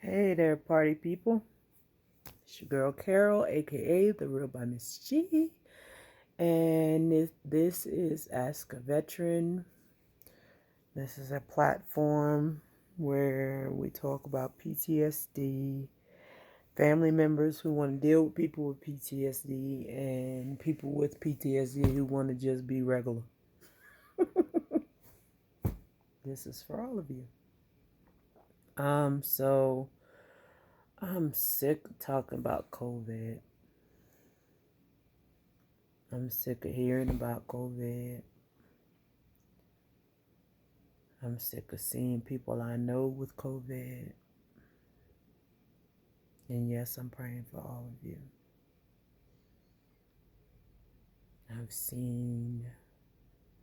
Hey there, party people. It's your girl Carol, aka TheRealByMsG, and this is Ask a Veteran. This is a platform where we talk about PTSD, family members who want to deal with people with PTSD, and people with PTSD who want to just be regular. This is for all of you. So I'm sick of talking about COVID. I'm sick of hearing about COVID. I'm sick of seeing people I know with COVID. And yes, I'm praying for all of you. I've seen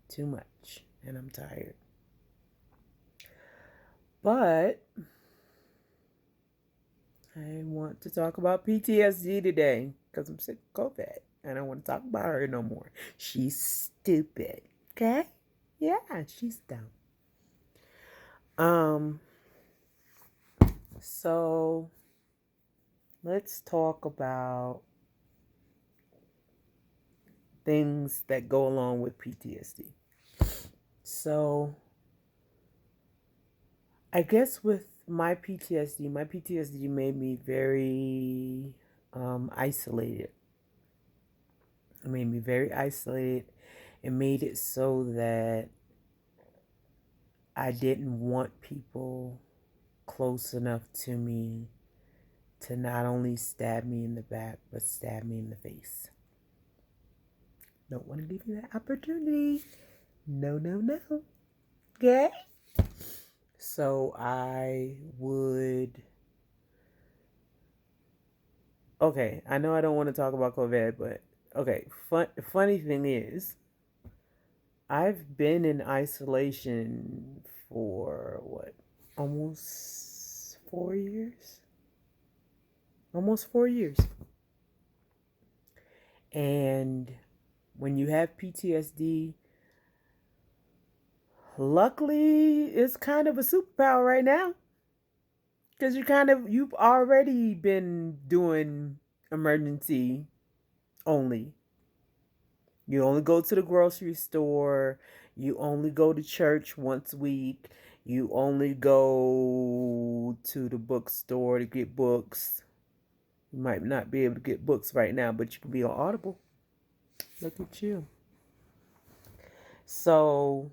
too much and I'm tired. But I want to talk about PTSD today because I'm sick of COVID. I don't want to talk about her no more. She's stupid. Okay? Yeah, she's dumb. So let's talk about things that go along with PTSD. So I guess with my PTSD made me very isolated. It made me very isolated. It made it so that I didn't want people close enough to me to not only stab me in the back, but stab me in the face. Don't want to give you that opportunity. No, no, no. Okay? So I would... Okay, I know I don't want to talk about COVID, but okay, funny thing is, I've been in isolation for what? Almost 4 years? Almost 4 years. And when you have PTSD, luckily it's kind of a superpower right now. Because you've already been doing emergency only. You only go to the grocery store. You only go to church once a week. You only go to the bookstore to get books. You might not be able to get books right now, but you can be on Audible. Look at you. So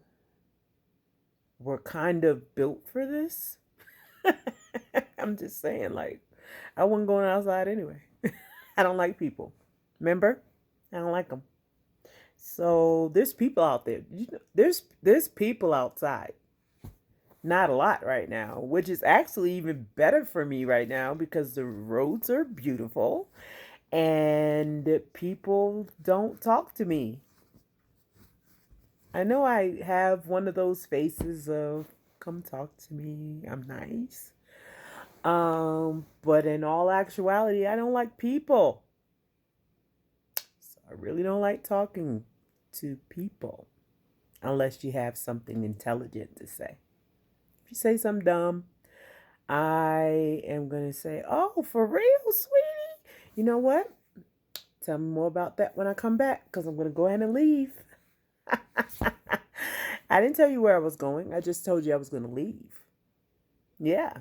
we're kind of built for this. I'm just saying, like, I wasn't going outside anyway. I don't like people. Remember? I don't like them. So there's people out there. There's people outside. Not a lot right now, which is actually even better for me right now because the roads are beautiful and people don't talk to me. I know I have one of those faces of come talk to me. I'm nice. But in all actuality, I don't like people. So I really don't like talking to people unless you have something intelligent to say. If you say something dumb, I am going to say, oh, for real, sweetie? You know what? Tell me more about that when I come back because I'm going to go ahead and leave. I didn't tell you where I was going. I just told you I was going to leave. Yeah.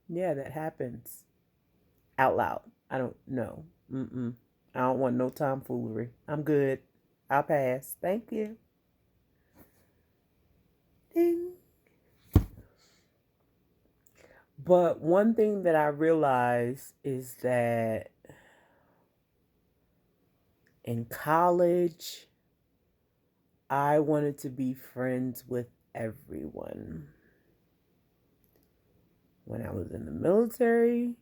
Yeah, that happens. Out loud. I don't know. I don't want no tomfoolery. I'm good. I'll pass. Thank you. Ding. But one thing that I realized is that in college, I wanted to be friends with everyone. When I was in the military,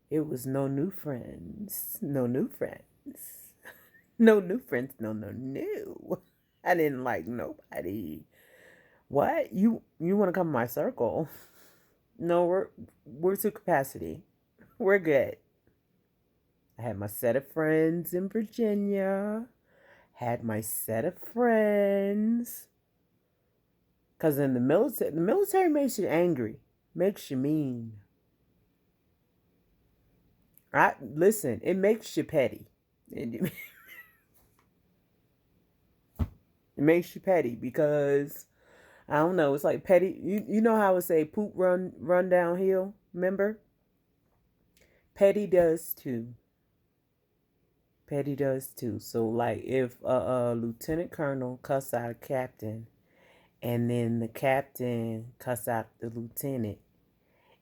it was no new friends. No new friends. No new friends. No. I didn't like nobody. What? You want to come to my circle? No, we're to capacity. We're good. I had my set of friends in Virginia. Had my set of friends. Because in the military makes you angry. makes you mean. Listen, it makes you petty. It makes you petty because I don't know. It's like petty. You know how it say poop run downhill. Remember, petty does too. Petty does too. So like if a lieutenant colonel cuss out a captain, and then the captain cuss out the lieutenant,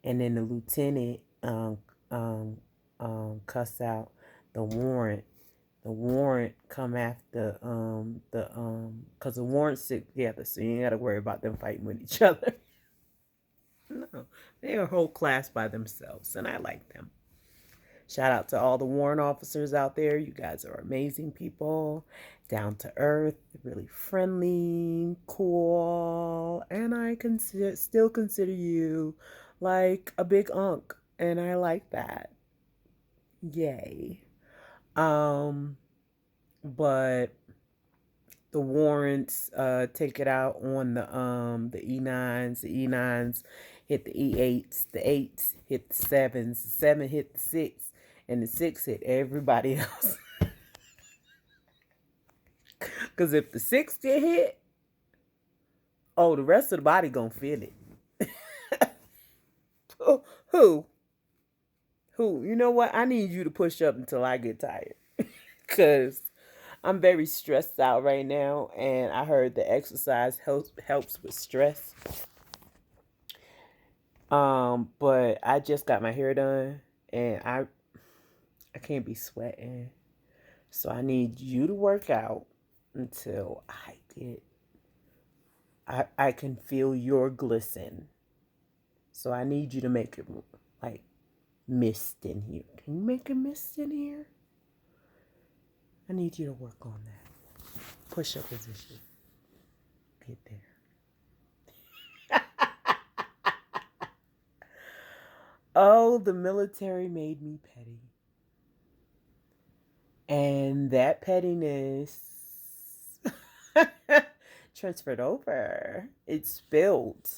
and then the lieutenant um, cuss out the warrant. The warrant come after because the warrant sit together, so you ain't gotta worry about them fighting with each other. No, they're a whole class by themselves, and I like them. Shout out to all the warrant officers out there. You guys are amazing people, down to earth, really friendly, cool, and I still consider you like a big unk, and I like that. Yay. Um, but the warrants take it out on the E9s. The E9s hit the E8s. The eights hit the sevens. The seven hit the six, and the six hit everybody else. Because if the six get hit, oh, the rest of the body gonna feel it. Who? Who? You know what? I need you to push up until I get tired. Because I'm very stressed out right now, and I heard the exercise helps with stress. But I just got my hair done, and I can't be sweating, so I need you to work out until I can feel your glisten. So I need you to make it like mist in here. Can you make a mist in here? I need you to work on that. Push up position. Get there. Oh, the military made me petty. And that pettiness transferred over. It spilled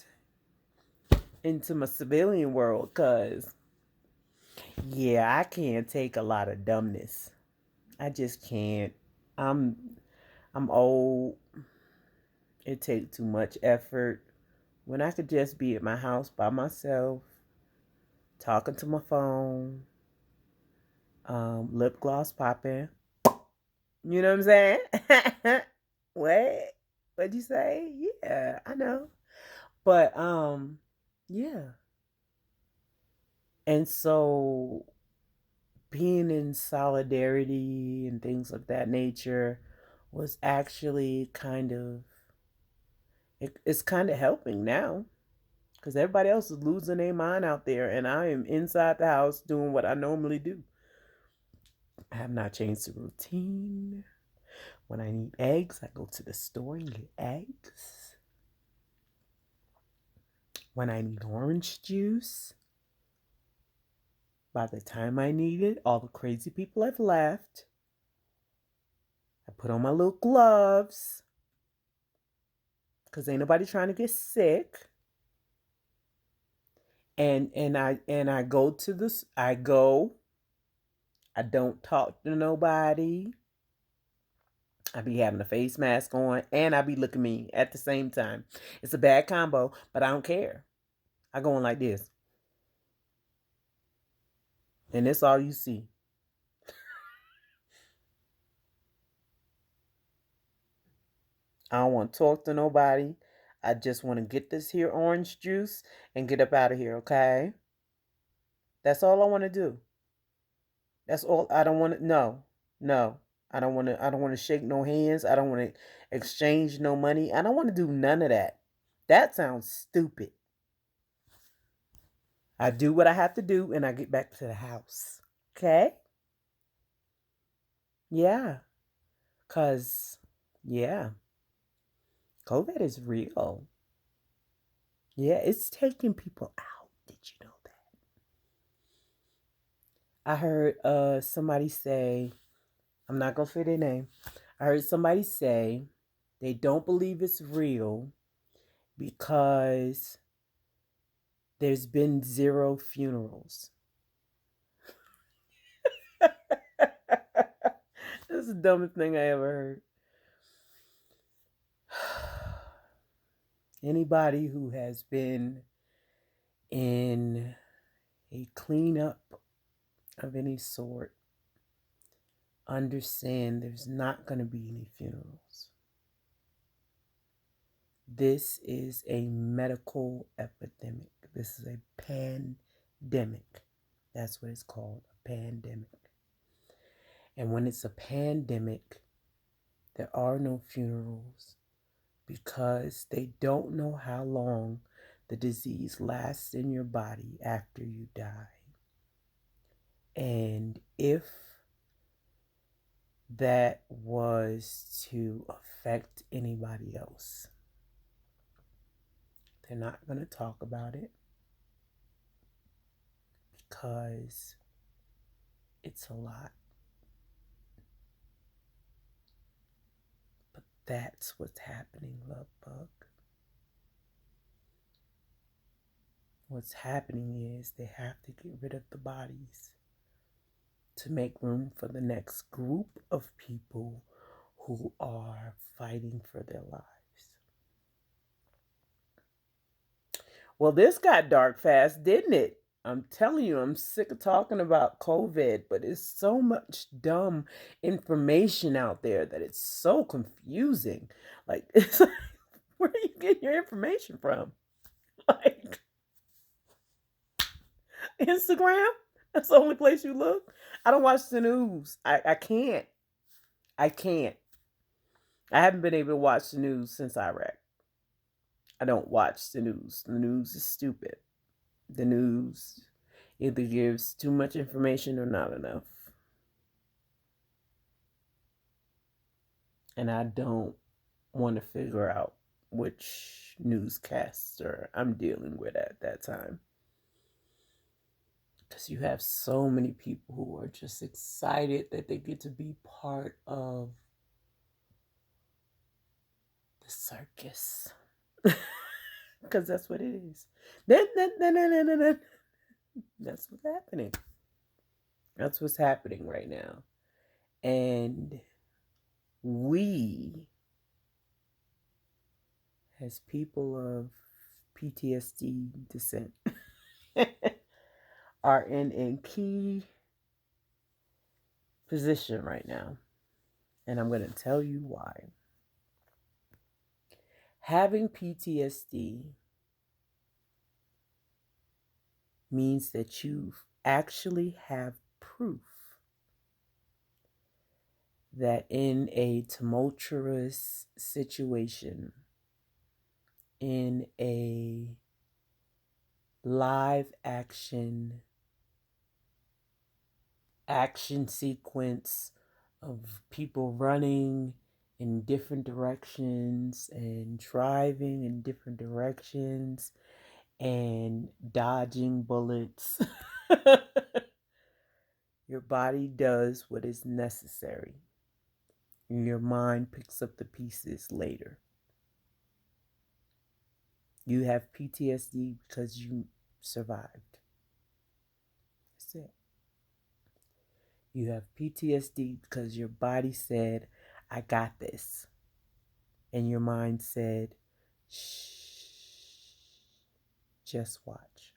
into my civilian world because, yeah, I can't take a lot of dumbness. I just can't. I'm I'm old. It takes too much effort when I could just be at my house by myself, talking to my phone, lip gloss popping. You know what I'm saying? What? What'd you say? Yeah, I know. But yeah. And so being in solidarity and things of that nature was actually it's kind of helping now because everybody else is losing their mind out there, and I am inside the house doing what I normally do. I have not changed the routine. When I need eggs, I go to the store and get eggs. When I need orange juice, by the time I need it, all the crazy people have left. I put on my little gloves because ain't nobody trying to get sick. And I go to this. I go. I don't talk to nobody. I be having a face mask on, and I be looking mean at the same time. It's a bad combo, but I don't care. I go on like this, and that's all you see. I don't want to talk to nobody. I just want to get this here orange juice and get up out of here, okay? That's all I want to do. That's all. I don't want to. No, no. I don't want to. I don't want to shake no hands. I don't want to exchange no money. I don't want to do none of that. That sounds stupid. I do what I have to do, and I get back to the house. Okay? Yeah. Cause, yeah, COVID is real. Yeah, it's taking people out. Did you know that? I heard somebody say, I'm not gonna say their name. I heard somebody say they don't believe it's real because There's been 0 funerals. That's the dumbest thing I ever heard. Anybody who has been in a cleanup of any sort understand there's not going to be any funerals. This is a medical epidemic. This is a pandemic. That's what it's called, a pandemic. And when it's a pandemic, there are no funerals because they don't know how long the disease lasts in your body after you die. And if that was to affect anybody else, they're not going to talk about it because it's a lot. But that's what's happening, love bug. What's happening is they have to get rid of the bodies to make room for the next group of people who are fighting for their lives. Well, this got dark fast, didn't it? I'm telling you, I'm sick of talking about COVID, but it's so much dumb information out there that it's so confusing. Like, it's like, where are you getting your information from? Like, Instagram? That's the only place you look? I don't watch the news. I can't. I can't. I haven't been able to watch the news since Iraq. I don't watch the news. The news is stupid. The news either gives too much information or not enough. And I don't want to figure out which newscaster I'm dealing with at that time. Because you have so many people who are just excited that they get to be part of the circus. Because that's what it is. That's what's happening. That's what's happening right now. And we, as people of PTSD descent, are in a key position right now. And I'm going to tell you why. Having PTSD means that you actually have proof that in a tumultuous situation, in a live action sequence of people running in different directions and driving in different directions and dodging bullets, your body does what is necessary. And your mind picks up the pieces later. You have PTSD because you survived. That's it. You have PTSD because your body said, I got this. And your mind said, shh, just watch.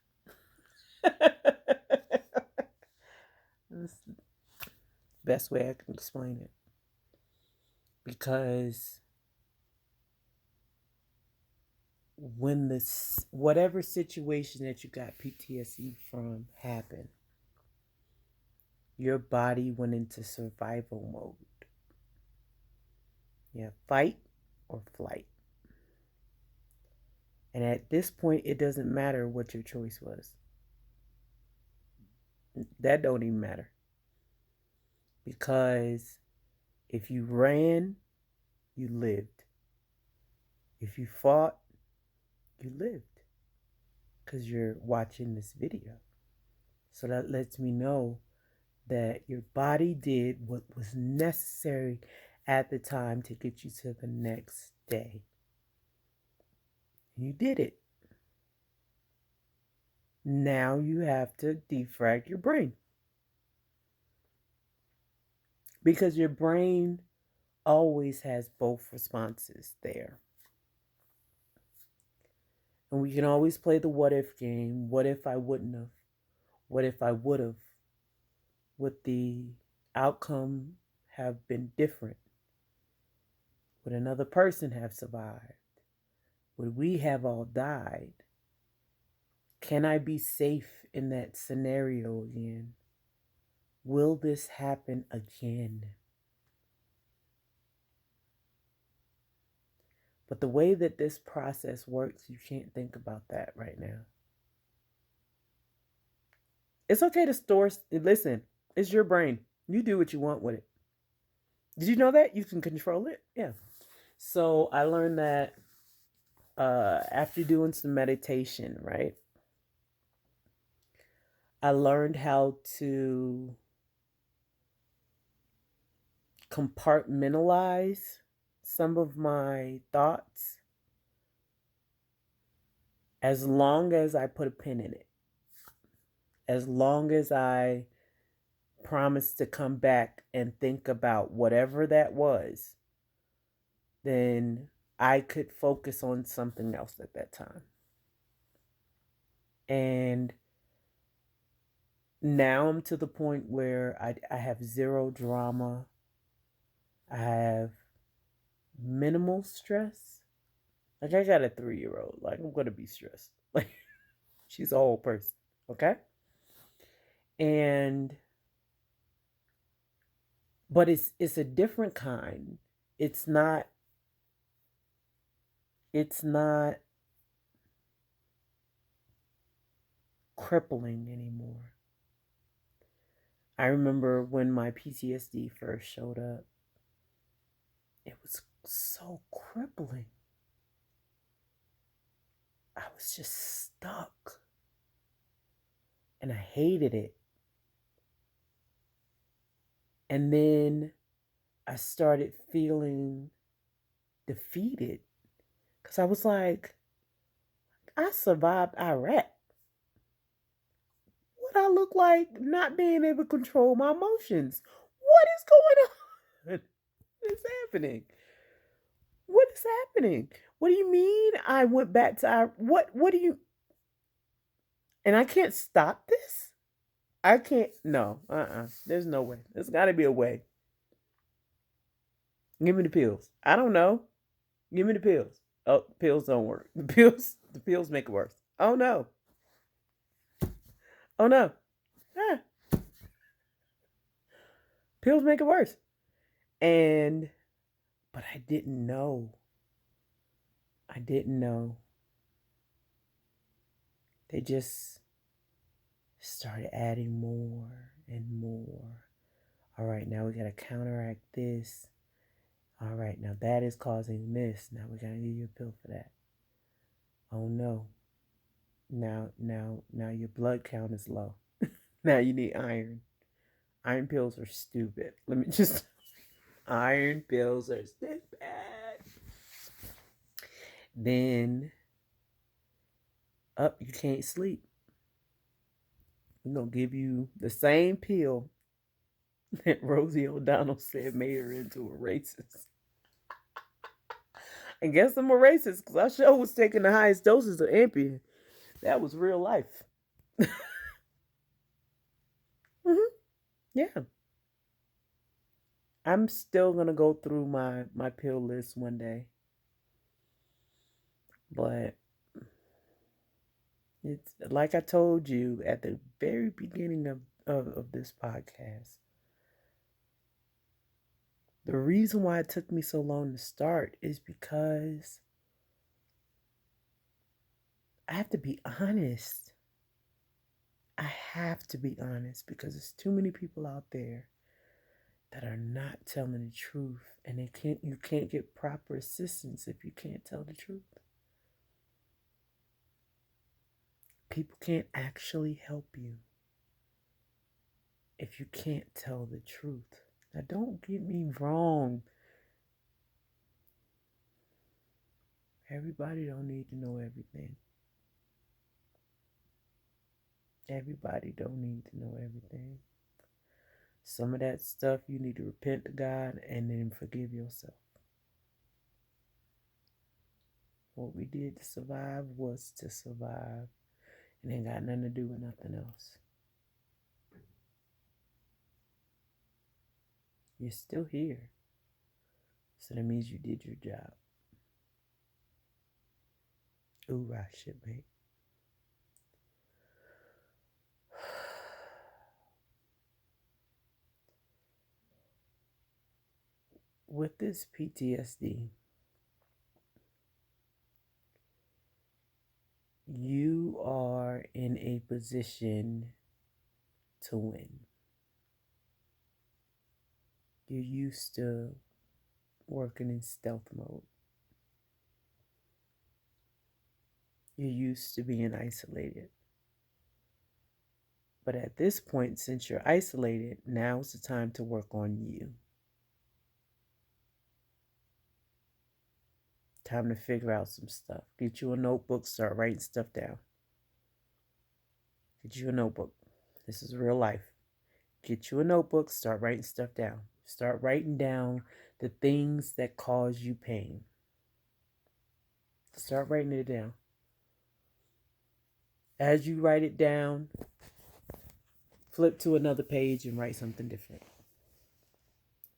That's the best way I can explain it. Because when whatever situation that you got PTSD from happened, your body went into survival mode. Yeah, fight or flight. And at this point, it doesn't matter what your choice was. That don't even matter. Because if you ran, you lived. If you fought, you lived. Because you're watching this video. So that lets me know that your body did what was necessary at the time to get you to the next day. You did it. Now you have to defrag your brain because your brain always has both responses there. And we can always play the what if game. What if I wouldn't have? What if I would have? Would the outcome have been different? Would another person have survived? Would we have all died? Can I be safe in that scenario again? Will this happen again? But the way that this process works, you can't think about that right now. It's okay to store, listen, it's your brain. You do what you want with it. Did you know that? You can control it? Yeah. So I learned that after doing some meditation, right? I learned how to compartmentalize some of my thoughts as long as I put a pin in it. As long as I promise to come back and think about whatever that was, then I could focus on something else at that time. And now I'm to the point where I have zero drama. I have minimal stress. Like I got a 3-year-old. Like I'm gonna be stressed. Like she's a whole person. Okay? And but it's a different kind. It's not crippling anymore. I remember when my PTSD first showed up, it was so crippling. I was just stuck. And I hated it. And then I started feeling defeated because I was like, I survived Iraq. What I look like not being able to control my emotions? What is going on? What is happening? What is happening? What do you mean I went back to what do you and I can't stop this? I can't no. There's no way. There's gotta be a way. Give me the pills. I don't know. Give me the pills. Oh, pills don't work. The pills make it worse. Oh no. Oh no. Ah, pills make it worse. And but I didn't know. I didn't know. They just started adding more and more. All right, now we got to counteract this. All right, now that is causing this. Now we got to give you a pill for that. Oh no. Now your blood count is low. Now you need iron. Iron pills are stupid. Let me just iron pills are stupid. Then up you can't sleep. We're gonna give you the same pill that Rosie O'Donnell said made her into a racist. I guess I'm a racist because our show was taking the highest doses of Ambien. That was real life. Mm-hmm. Yeah. I'm still gonna go through my pill list one day. But it's like I told you at the very beginning of this podcast. The reason why it took me so long to start is because I have to be honest. I have to be honest because there's too many people out there that are not telling the truth, and you can't get proper assistance if you can't tell the truth. People can't actually help you if you can't tell the truth. Now don't get me wrong. Everybody don't need to know everything. Everybody don't need to know everything. Some of that stuff you need to repent to God and then forgive yourself. What we did to survive was to survive, and ain't got nothing to do with nothing else. You're still here, so that means you did your job. Ooh, right, shipmate. With this PTSD, you are in a position to win. You're used to working in stealth mode. You're used to being isolated. But at this point, since you're isolated, now's the time to work on you. Time to figure out some stuff. Get you a notebook, start writing stuff down. Get you a notebook. This is real life. Get you a notebook, start writing stuff down. Start writing down the things that cause you pain. Start writing it down. As you write it down, flip to another page and write something different.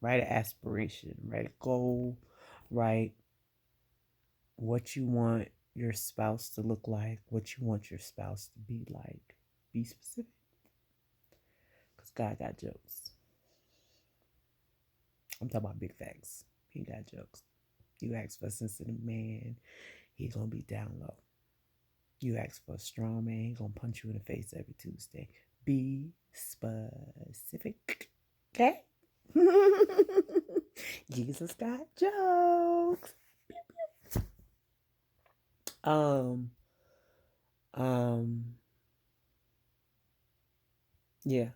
Write an aspiration, write a goal, write what you want your spouse to look like, what you want your spouse to be like. Be specific. Because God got jokes. I'm talking about big facts. He got jokes. You ask for a sensitive man, he's going to be down low. You ask for a strong man, he's going to punch you in the face every Tuesday. Be specific. Okay? Jesus got jokes. Yeah.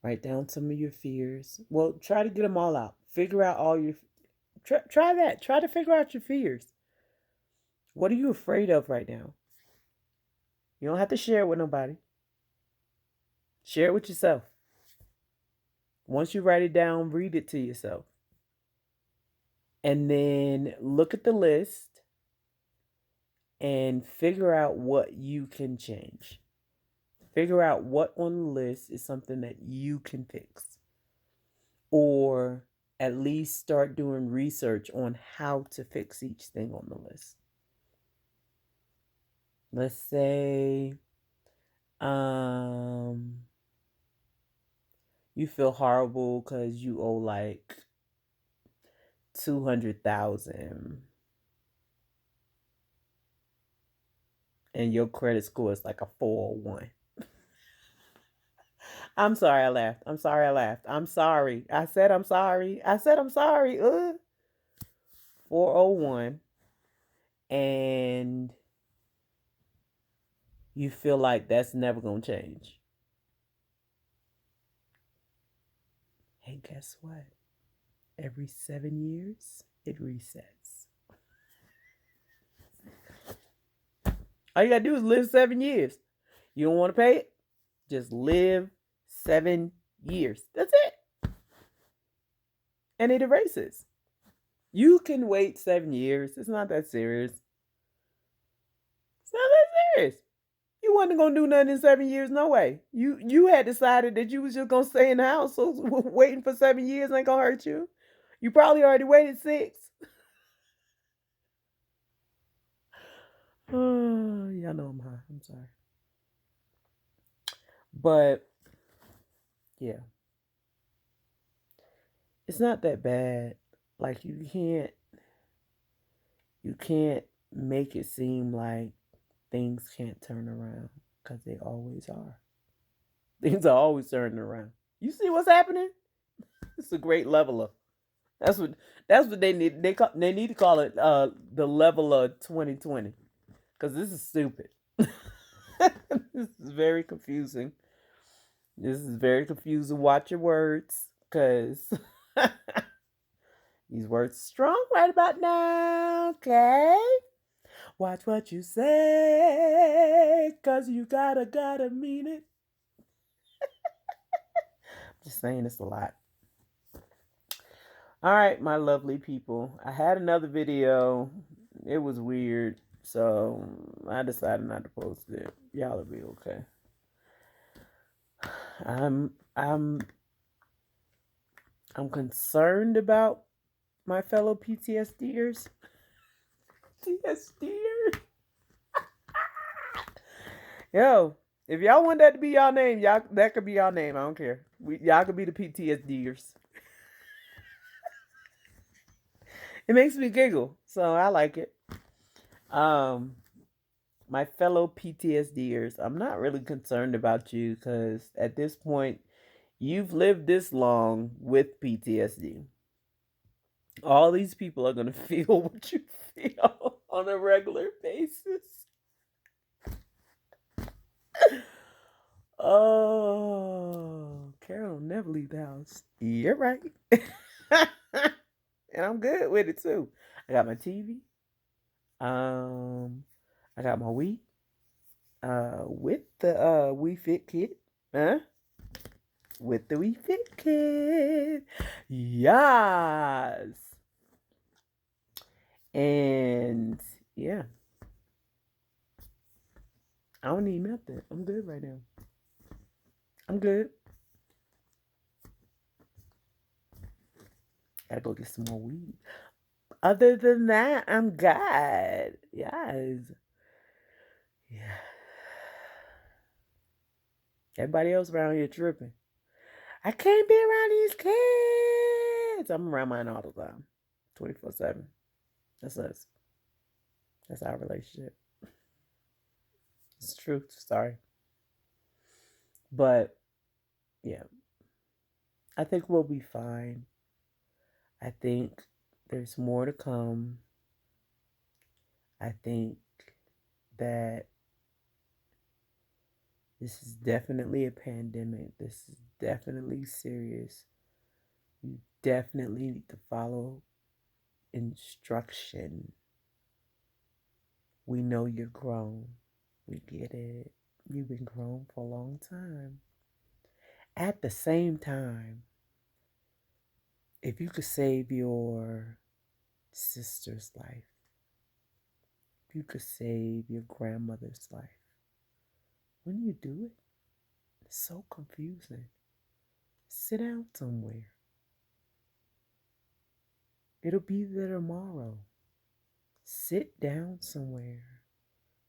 Write down some of your fears. Well, try to get them all out. Figure out all your. Try that. Try to figure out your fears. What are you afraid of right now? You don't have to share it with nobody. Share it with yourself. Once you write it down, read it to yourself. And then look at the list and figure out what you can change. Figure out what on the list is something that you can fix. Or at least start doing research on how to fix each thing on the list. Let's say you feel horrible because you owe like 200,000 and your credit score is like a 401. I'm sorry I laughed. I'm sorry I laughed. I'm sorry. I said I'm sorry. 401. And you feel like that's never going to change. Hey, guess what? Every 7 years, it resets. All you got to do is live 7 years. You don't want to pay it? Just live 7 years. That's it. And it erases. You can wait 7 years. It's not that serious. It's not that serious. You wasn't gonna do nothing in 7 years, no way. You had decided that you was just gonna stay in the house, so waiting for 7 years ain't gonna hurt you. You probably already waited 6. Oh, y'all know I'm high. I'm sorry. But yeah. It's not that bad. Like you can't make it seem like things can't turn around, because they always are. Things are always turning around. You see what's happening? It's a great leveler. That's what they need. They need to call it the leveler 2020, because this is stupid. This is very confusing. This is very confusing. Watch your words, because these words are strong right about now. Okay. Watch what you say, 'cause you gotta mean it. Just saying it's a lot. All right, my lovely people. I had another video. It was weird, so I decided not to post it. Y'all will be okay. I'm concerned about my fellow PTSDers. PTSDers. Yo, if y'all want that to be y'all name, y'all that could be y'all name. I don't care. Y'all could be the PTSDers. It makes me giggle, so I like it. My fellow PTSDers, I'm not really concerned about you because at this point, you've lived this long with PTSD. All these people are going to feel what you feel on a regular basis. Oh, Carol never leave the house. You're right. And I'm good with it too. I got my TV. I got my Wii. With the Wii Fit kit. Huh? With the Wii Fit kit. Yes. And yeah. I don't need nothing. I'm good right now. I'm good. Gotta go get some more weed. Other than that, I'm good. Yes. Yeah. Everybody else around here tripping. I can't be around these kids. I'm around mine all the time. 24/7. That's us. That's our relationship. It's true. Sorry. But yeah. I think we'll be fine. I think there's more to come. I think that this is definitely a pandemic. This is definitely serious. You definitely need to follow instruction. We know you're grown. We get it. You've been grown for a long time. At the same time, if you could save your sister's life, if you could save your grandmother's life, wouldn't you do it? It's so confusing. Sit down somewhere. It'll be there tomorrow. Sit down somewhere.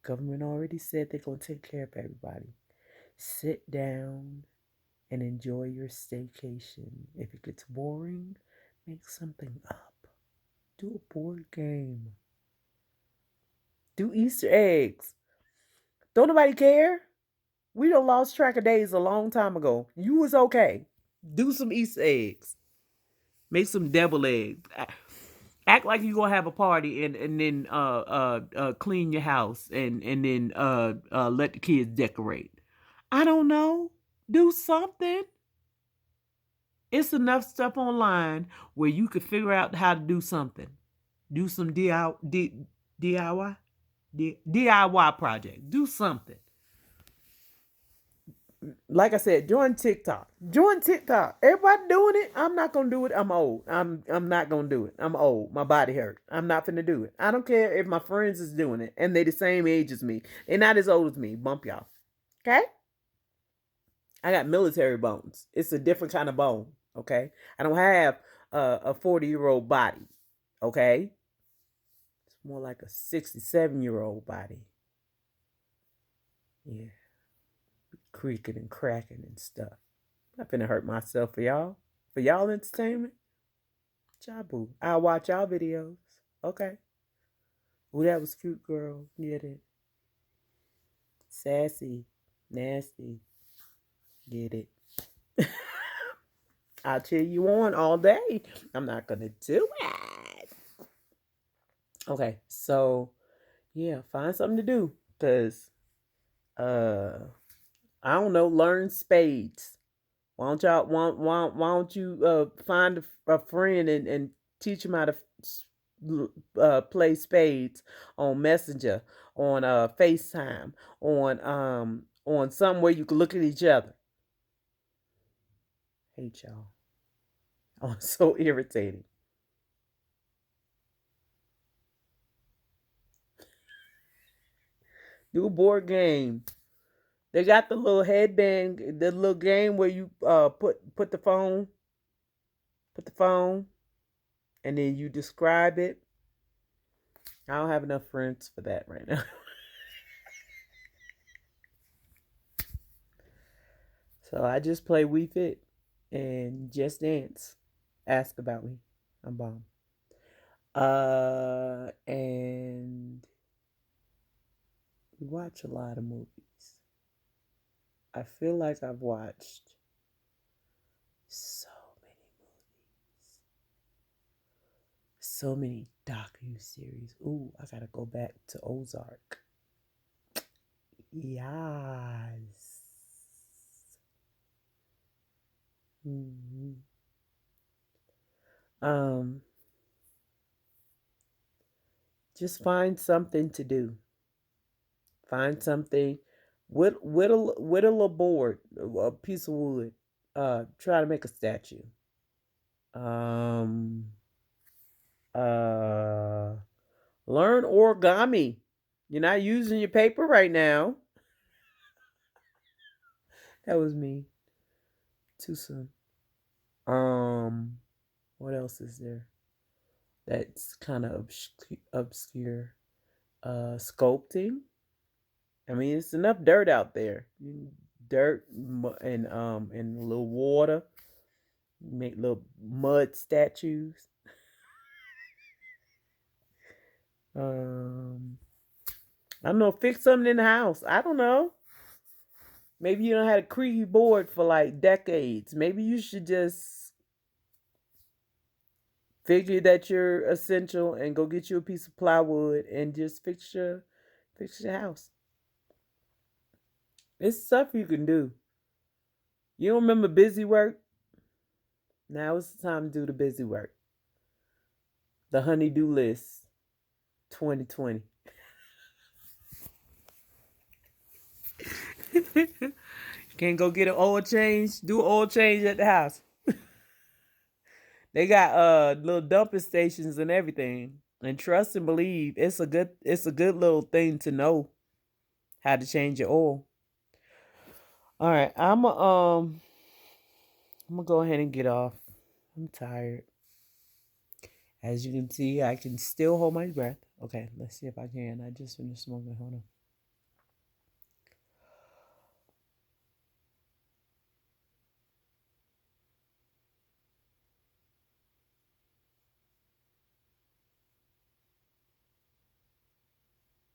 Government already said they're going to take care of everybody. Sit down and enjoy your staycation. If it gets boring, make something up. Do a board game. Do Easter eggs. Don't nobody care. We done lost track of days a long time ago. You was okay. Do some Easter eggs. Make some devil eggs. Act like you gonna have a party and then clean your house and then let the kids decorate. I don't know. Do something. It's enough stuff online where you could figure out how to do something. Do some DIY project. Do something. Like I said, join TikTok. Join TikTok. Everybody doing it. I'm not gonna do it. I'm old. I'm not gonna do it. I'm old. My body hurt. I'm not gonna do it. I don't care if my friends is doing it and they the same age as me. They're not as old as me. Bump y'all. Okay? I got military bones. It's a different kind of bone. Okay? I don't have a 40-year-old body. Okay? It's more like a 67-year-old body. Yeah. Creaking and cracking and stuff. I'm not finna hurt myself for y'all. For y'all entertainment. Jabu. I'll watch y'all videos. Okay. Ooh, that was cute, girl. Get it. Sassy. Nasty. Get it. I'll cheer you on all day. I'm not gonna do it. Okay, so yeah, find something to do. Cause I don't know, learn spades. Why don't you find a friend and teach him how to play spades on Messenger, on FaceTime, on somewhere you can look at each other. Hate y'all. Oh, it's so irritating. Do a board game. They got the little headband, the little game where you put the phone, and then you describe it. I don't have enough friends for that right now. So I just play We Fit and Just Dance. Ask about me. I'm bomb. And we watch a lot of movies. I feel like I've watched so many movies, so many docu-series. Ooh, I gotta go back to Ozark. Yes. hmm Um, just find something to do. Find something. Whittle a board, a piece of wood. Try to make a statue. Um, uh, learn origami. You're not using your paper right now. That was me. Too soon. Um, what else is there? That's kind of obscure. Sculpting. I mean, it's enough dirt out there. Dirt and a little water. Make little mud statues. Um, I don't know. Fix something in the house. I don't know. Maybe you don't had a creaky board for like decades. Maybe you should just figure that you're essential and go get you a piece of plywood and just fix your house. It's stuff you can do. You don't remember busy work? Now it's the time to do the busy work. The honeydew list 2020. Can't go get an oil change? Do an oil change at the house. They got little dumping stations and everything. And trust and believe, it's a good little thing to know how to change your oil. All right, I'm gonna go ahead and get off. I'm tired. As you can see, I can still hold my breath. Okay, let's see if I can. I just finished smoking. Hold on.